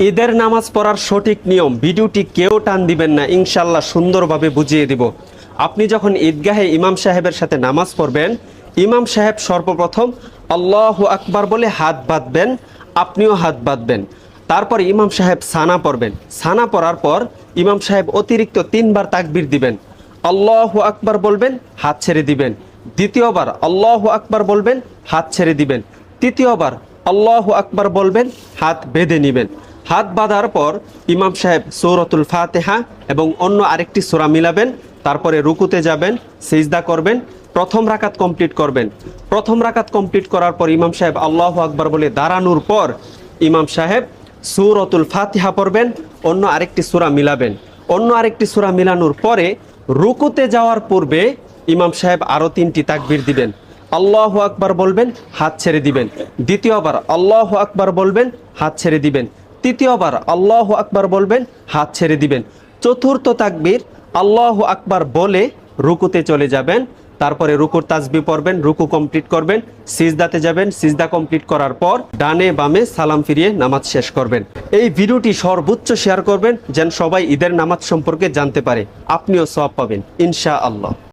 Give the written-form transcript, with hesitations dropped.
ঈদের নামাজ পড়ার সঠিক নিয়ম ভিডিওটি কেউ টান দিবেন না, ইনশাল্লাহ সুন্দরভাবে বুঝিয়ে দিব। আপনি যখন ঈদগাহে ইমাম সাহেবের সাথে নামাজ পড়বেন, ইমাম সাহেব সর্বপ্রথম আল্লাহু আকবার বলে হাত বাঁধবেন, আপনিও হাত বাঁধবেন। তারপরে ইমাম সাহেব সানা পড়বেন। সানা পড়ার পর ইমাম সাহেব অতিরিক্ত 3 বার তাকবীর দিবেন। আল্লাহু আকবার বলবেন, হাত ছেড়ে দিবেন। দ্বিতীয়বার আল্লাহু আকবার বলবেন, হাত ছেড়ে দিবেন। তৃতীয়বার আল্লাহু আকবার বলবেন, হাত বেঁধে নেবেন। হাত বাঁধার পর ইমাম সাহেব সূরাতুল ফাতিহা এবং অন্য আরেকটি সূরা মিলাবেন। তারপরে রুকুতে যাবেন, সিজদা করবেন, প্রথম রাকাত কমপ্লিট করবেন। প্রথম রাকাত কমপ্লিট করার পর ইমাম সাহেব আল্লাহু আকবার বলে দাঁড়ানোর পর ইমাম সাহেব সূরাতুল ফাতিহা পড়বেন, অন্য আরেকটি সূরা মিলাবেন। অন্য আরেকটি সূরা মিলানোর পরে রুকুতে যাওয়ার পূর্বে ইমাম সাহেব আরও 3টি তাকবীর দিবেন। আল্লাহু আকবার বলবেন, হাত ছেড়ে দিবেন। দ্বিতীয়বার আল্লাহু আকবার বলবেন, হাত ছেড়ে দিবেন। তৃতীয়বার আল্লাহু আকবার বলবেন, হাত ছেড়ে দিবেন। চতুর্থ তাকবীর আল্লাহু আকবার বলে রুকুতে চলে যাবেন। তারপরে রুকুর তাসবিহ পড়বেন, রুকু কমপ্লিট করবেন, সিজদাতে যাবেন, সিজদা কমপ্লিট করার পর ডানে বামে সালাম ফিরিয়ে নামাজ শেষ করবেন। এই ভিডিওটি সর্বোচ্চ শেয়ার করবেন যেন সবাই ঈদের নামাজ সম্পর্কে জানতে পারে, আপনিও সওয়াব পাবেন ইনশাআল্লাহ।